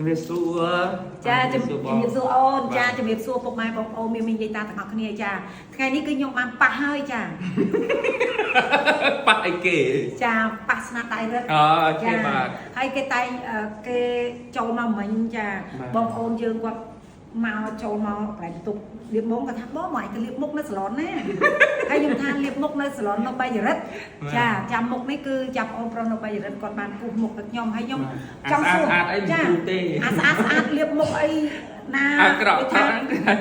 វាសួរចាជំរាបសួរអូនចាជំរាបសួរពុកម៉ែបងប្អូនមាននិយាយតាទាំងអស់គ្នាចាថ្ងៃនេះគឺខ្ញុំបានប៉ះហើយចាប៉ះអីគេចាប៉ះស្នាដៃរឹតគេបាទហើយគេតែងគេចូលមកមិញចាបងប្អូនយើងគាត់មកចូលមកកន្លែងបន្ទប់លាបមុខគាត់ថាបងមកឲ្យទៅលាបមុខនៅសាឡនណាហើយខ្ញុំថាលាបមុខនៅសាឡននៅបាយរិទ្ធចាចាំមុខនេះគឺចាប់អូនប្រុសនៅបាយរិទ្ធគាត់បានគូសមុខទៅខ្ញុំហើយខ្ញុំចង់សួរចាស្អាតលាបមុខអីណាអាក្រក់ថា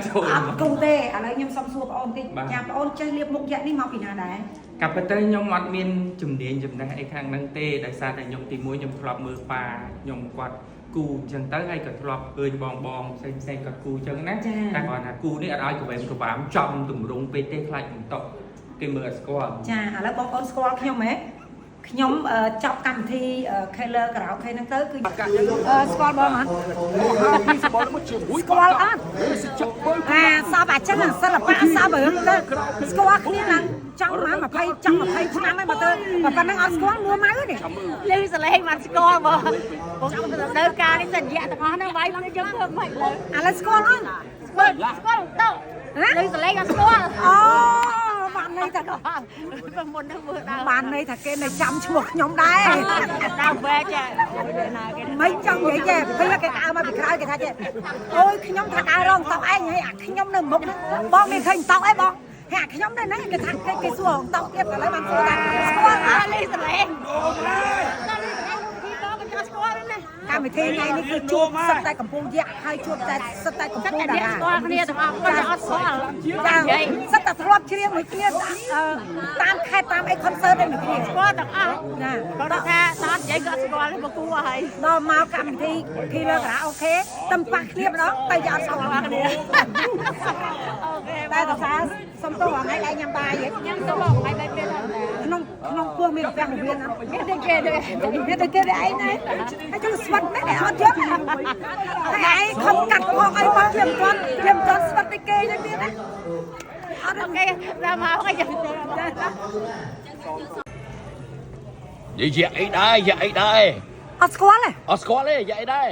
ចូលអត់គូទេឥឡូវខ្ញុំសុំសួរបងអូនតិចចាបងអូនចេះលាបមុខយ៉ាក់នេះមកពីណាដែរកាពិតទៅខ្ញុំអត់មានជំនាញចំណេះអីខាងហ្នឹងទេដោយសារតែខ្ញុំទី1ខ្ញុំធ្លាប់មើលប៉ាខ្ញុំគាត់គូអញ្ចឹងទៅហើយក៏ធ្លាប់ឃើញបងផ្សេងៗគាត់គូអញ្ចឹងណាតែគាត់ថាគូនេះអត់ឲ្យកវែងកវាមចំទម្រង់ពេកទេខ្លាចបន្តុកគេមើលអត់ស្គាល់ចាឥឡូវបងប្អូនស្គាល់ខ្ញុំហ៎ខ្ញុំចប់កម្មវិធី Keller Karaoke ហ្នឹងទៅគឺស្គាល់បងអត់ស្គាល់អត់សពអាចឹងសិល្បៈសពរឿងទៅស្គាល់គ្នាឡើងចង់មក20ឆ្នាំហើយមកទៅប៉ុណ្ណឹងអត់ស្គាល់មួម៉ៅទេលឺសលេងបានស្គាល់បងទៅការនេះសន្យាទាំងអស់ហ្នឹងវាយមកយើងធ្វើមិនលើឥឡូវស្គាល់អត់ស្គាល់ទៅលឺសលេងអត់ស្គាល់អូបានន័យថាមុនហ្នឹងមើលដល់បានន័យថាគេនៅចាំឈ្មោះខ្ញុំដែរដល់វែកចាមិនចង់និយាយទេពេលគេដើរមកពីក្រោយគេថាចេះអូយខ្ញុំថាដើររងតោកឯងហើយអាខ្ញុំនៅមុខបងមានឃើញតោកអីបងហើយអាខ្ញុំនៅហ្នឹងគេថាគេសួរតោកទៀតឥឡូវបានសួរថាស្គាល់អត់លឺសលេងកម្មវិធីថ្ងៃនេះគឺជួបសិតតែកំពង់យក្សហើយជួបតែសិតតែកំពង់តារាស្គាល់គ្នាទាំងអស់គាត់អត់ស្គាល់ចាសិតតែធ្លាប់ច្រៀងមួយគ្នាតាមខេត្តតាមអី concert ឯមួយគ្នាស្គាល់ទាំងអស់ណាគាត់ថាតើនិយាយគាត់ស្គាល់មកគូហើយដល់មកកម្មវិធី Keller Karaoke តំប៉ះគ្នាម្ដងតែយកស្គាល់គ្នាអូខេតែថាសុំទោសថ្ងៃឯងញ៉ាំបាយញ៉ាំទៅបងថ្ងៃបែបពេលក្នុងពោះមានកាហ្វេរៀនអត់មានតែគេទេមានតែគេឯងណាហើយជួយស្វិតមែនអត់យកហើយឯងខំកាត់ផងអីមកខ្ញុំគាត់ស្វិតតែគេយ៉ាងទៀតណាអត់គេដល់មកគេចាំយាយអីដែរអត់ស្គាល់ទេអត់ស្គាល់ទេយាយអីដែរ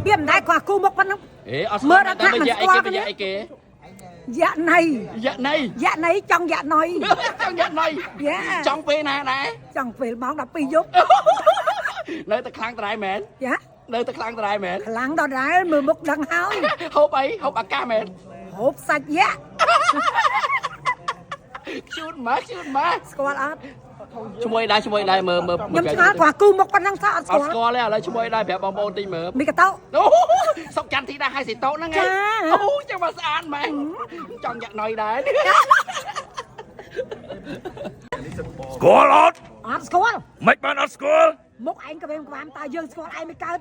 វាមិនដែរគាត់គូមុខប៉ុណ្ណឹងអត់ស្គាល់តែយាយអីគេយ៉ាក់ណៃចង់យ៉ាក់ណុយចង់ពេលណាដែរចង់ពេលម៉ោង12យប់នៅតែខ្លាំងដដែលមែនយ៉ានៅតែខ្លាំងដដែលមែនខ្លាំងដដែលមើលមុខដឹងហើយហូបអីហូបអាកាសមែនហូបសាច់យ៉ាក់ជូនមកស្គាល់អត់ឈ្មោះដែរមើលខ្ញុំឆ្ងល់គាត់គូមុខប៉ុណ្ណឹងថាអត់ស្គាល់ទេឥឡូវឈ្មោះដែរប្រាប់បងប្អូនតិចមើលមីកាតោសុកច័ន្ទធីតាហើយសេតោហ្នឹងឯងអូចាំមកស្អាតមែនចង់យ៉ាក់ណុយដែរស្គាល់អត់ស្គាល់មិនបានអត់ស្គាល់មុខឯងក្បែរក្បាមតើយើងស្គាល់ឯងមិនកើត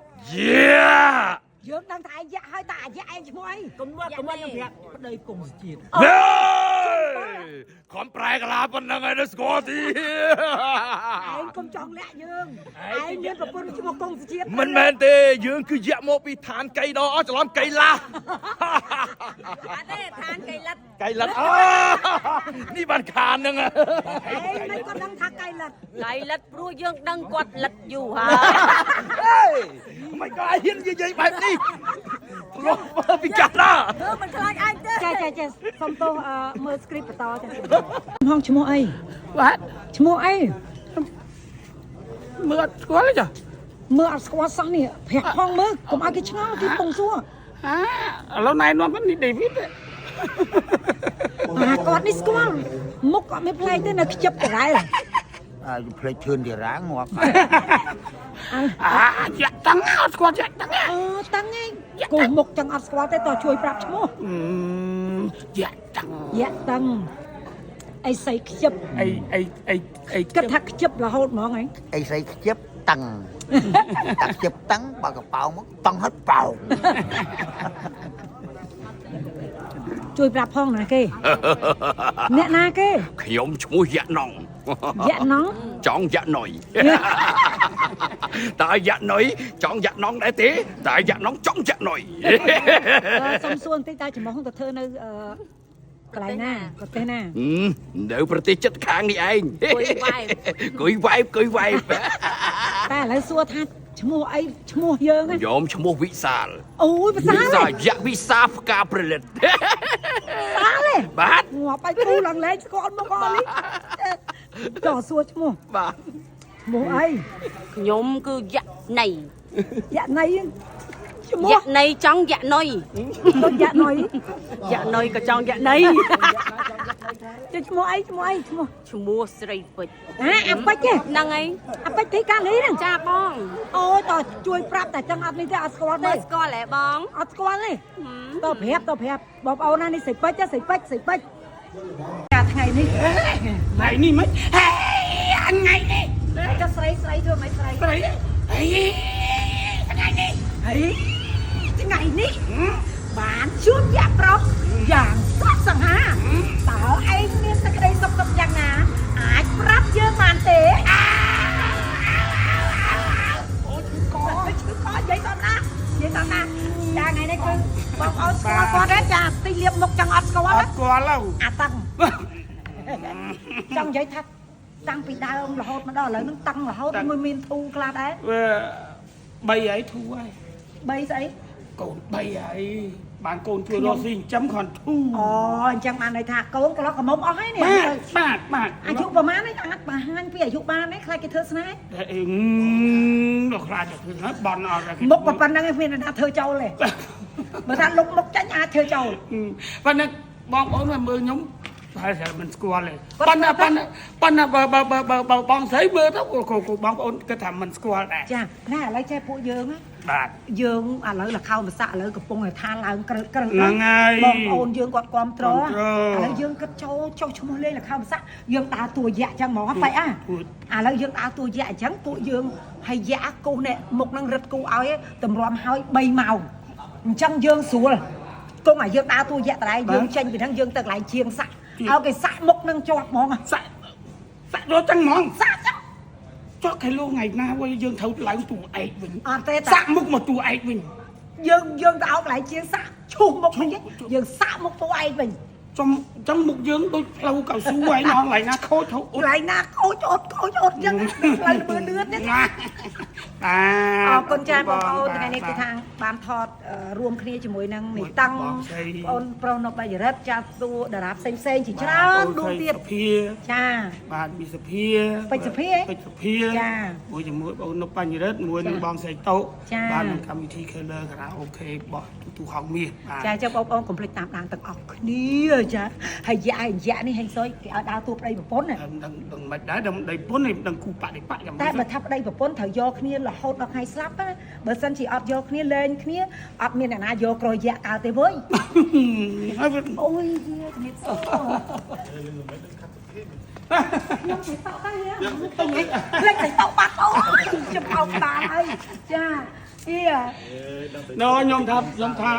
យើងដឹងថាឯងយ៉ាក់ហើយតើអាយ៉ាក់ឯងឈ្មោះអីកុំខ្ញុំប្រាប់ប្តីគុំជាតិខំប្រែកលាប៉ុណ្្នឹងឯងស្គាល់ទីឯងកុំចង់លាក់យើងឯងមានប្រពន្ធឈ្មោះគុំជាតិមិនមែនទេយើងគឺយ៉ាក់មកពីឋានកៃដអស់ច្រឡំកៃឡាអត់ទេឋានកៃលិតនេះបានខានហ្នឹងឯងមិនក៏ដឹងថាកៃលិតព្រោះយើងដឹងគាត់លិតយូរហើយមិនក៏ឲ្យហ៊ាននិយាយបែបនេះព្រោះពីកាត់ណាមិនខ្លាចអញទេចាសុំទោសមើល script បន្តចាហងឈ្មោះអីបាទឈ្មោះអីមើលអត់ស្គាល់ទេចាមើលអត់ស្គាល់សោះនេះប្រាក់ផងមើលកុំឲ្យគេឆ្ងល់គេពងសួរឥឡូវណែនាំនេះដេវីតគាត់នេះស្គាល់មុខគាត់មិនប្លែកទេនៅខ្ជិបដដែលផ្លេចឈឿនទីរាងងាប់យ៉ាក់តាំងអត់ស្គាល់យ៉ាក់តាំងតាំងឯងគូមុខចឹងអត់ស្គាល់ទេតោះជួយប្រាប់ឈ្មោះយ៉ាក់តាំងអីសៃខ្ជិបអីគិតថាខ្ជិបរហូតហ្មងអីសៃខ្ជិបតាំងតាខ្ជិបតាំងបើកប៉ោមកតង់ហិតប៉ោជួយប្រាប់ផងណាគេអ្នកណាគេខ្ញុំឈ្មោះយ៉ាក់ណងចង់យ៉ាក់ណុយតើយ៉ាក់ណុយចង់យ៉ាក់ណងដែរទេតើយ៉ាក់ណងចង់យ៉ាក់ណុយសុំសួរបន្តិចតើចំហងទៅធ្វើនៅកន្លែងណាប្រទេសណានៅប្រទេសជិតខាងនេះឯងគួយវ៉ៃបតែឥឡូវសួរថា ឈ្មោះអីឈ្មោះយើងហ្នឹង ញោមឈ្មោះវិសាល អូយភាសា វិសាលយៈវិសាផ្កាប្រលិត សាលទេ បាទ ងាប់ឲ្យគូឡើងលេងស្គាល់មកអស់នេះចោះសួរឈ្មោះ បាទ ឈ្មោះអី ខ្ញុំគឺយៈណៃ យ៉ាណៃឈ្មោះ យៈណៃចង់យៈណុយ ដូចយ៉ាណៃ យៈណុយក៏ចង់យៈណៃ ចុះឈ្មោះអីឈ្មោះអីឈ្មោះ ឈ្មោះស្រីពេជ្រ អាពេជ្រទេ ហ្នឹងហើយ អាពេជ្រទីកានេះហ្នឹង ចាបង អូយតើជួយប្រាប់តែចឹងអត់នេះទេអត់ស្គាល់ មើ ទេ លស្គាល់ហ៎បង អត់ស្គាល់ទេតប្រាប់បងប្អូនណានេះស្រីពេជ្រស្រីពេជ្រចាថ្ងៃនេះ ថ្ងៃនេះមិនហេថ្ងៃនេះ ចុះស្រីធ្វើមិនស្រី ស្រីហេថ្ងៃនេះ ហីថ្ងៃនេះបានជួបយ៉ាប្រុសយ៉ាងសុខសង្ហាតើឯងមានសេចក្តីសុខទុក្ខយ៉ាងណាអាចប្រាប់យើងបានទេអូឈឺកនិយាយតណាចាថ្ងៃនេះគឺបងប្អូនស្គាល់គាត់ទេចាទីលៀបមុខចឹងអត់ស្គាល់ អ ទេ ត់ស្គាល់ហើយ អាតឹងចង់និយាយថាតាំងពីដើមរហូតមកដល់ឥឡូវហ្នឹងតឹងរហូតមួយមានធូរខ្លះដែរ វា3ហើយធូរហើយ 3ស្អី កូន3ហើយបានកូនជួយរកស៊ីចិញ្ចឹមគ្រាន់ធូរ អូអញ្ចឹងបានន័យថាកូនកន្លោះកមុំអស់ហើយនេះ បាទ អាយុប្រហែលនេះអាចបង្ហាញពីអាយុបានទេខ្លាចគេធ្វើស្នេហ៍ តែដល់ខ្លាចទៅធ្វើបន់អត់ មុខប៉ុណ្្នឹងឯងមានអ្នកណាធ្វើចូលទេបើថាលុបមុខចាញ់អាចធ្វើចូល ប៉ុន្តែបងប្អូនមើលខ្ញុំប្រហែលមិនស្គាល់ទេប៉ុន្តែបើបងស្រីមើលទៅក៏បងប្អូនគិតថាមិនស្គាល់ដែរ ចាណែឥឡូវចេះពួកយើងណា បាទ យើងឥឡូវលខោភាសាឥឡូវកំពុងតែថាឡើងក្រឹក ហ្នឹងហើយ បងប្អូនយើងគាត់គ្រប់ត្រឥ គាំទ្រ ឡូវយើងគិតចូលចុះឈ្មោះលេងលខោភាសាយើងដើរតួយៈអញ្ចឹងហ្មងបែកឥឡូវយើងដើរតួយៈអញ្ចឹងពួកយើងហើយយៈគូនេះមុខនឹងរឹតគូឲ្យតម្រាំហើយ3ម៉ោងអញ្ចឹងយើងស្រួលគង់ឲ្យយើងដើរតួយៈតដែរយើងចេញពីហ្នឹងយើងទៅកន្លែងជាងសាក់ឲ្យគេសាក់មុខនឹងជាប់ហ្មង សាក់រត់ចឹងហ្មងសាក់ចុះគេលោកថ្ងៃណាវិញយើងត្រូវឡើងតួឯកវិញ អត់ទេ សាក់មុខមកតួឯកវិញ យើងទៅឲ្យកន្លែងជាងសាក់ឈូសមុខវិញយើងសាក់មុខតួឯងវិញ ចំចឹងមុខយើងដូចផ្លូវកៅស៊ូហើយកន្លែងណាខូចទៅ កន្លែងណាខូចអត់អញ្ចឹងផ្លូវមើលលឿនទេ ណាអ អរគុណចាបងប្អូនថ្ងៃនេះគឺថាបានថតរួមគ្នាជាមួយនឹងមីតាំងបងប្រុសនៅបច្ចរិតចាតួតារាផ្សេងជាច្រើនដួងទៀត ភា ចា បាទមានសភា ពេជ្រសភា ពេជ្រសភា ចា មួយជាមួយបងនុបបញ្ញរិទ្ធមួយនឹងបងស្រីតោ ចា បាទក្នុងកម្មវិធី Keller ខារ៉ាអូខេបោះទូហងមាសបាទ ចាចឹងបងប្អូនកុំភ្លេចតាមដានទាំងអស់គ្នាចាហើយយៈនេះហេងសុយគេឲ្យដើរតួប្តីប្រពន្ធណា ដឹងមិនដែរដឹងដីពុនដឹងគូបដិបត្តិយ៉ាង តែបើថាប្តីប្រពន្ធត្រូវយកគ្នារហូតដល់ថ្ងៃស្លាប់ណាបើសិនជាអត់យកគ្នាលែងគ្នាអត់មានអ្នកណាយកក្រយៈកើតទេវើយ ហើយវា អូយជំរាបសួរខ្ញុំទៅតោទៅផ្លេចទៅតោបាត់អូខ្ញុំអោបបានហើយចាអ៊ី ខ្ញុំថា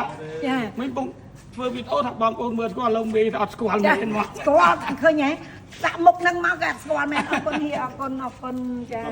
ចា មិនបងធ្វើវីដេអូថាបងប្អូនមើលស្គាល់ឡូមេអត់ស្គាល់មែនមក ស្គាល់ឃើញហ៎ដាក់មុខនឹងមកក៏ស្គាល់មែនអរគុណចា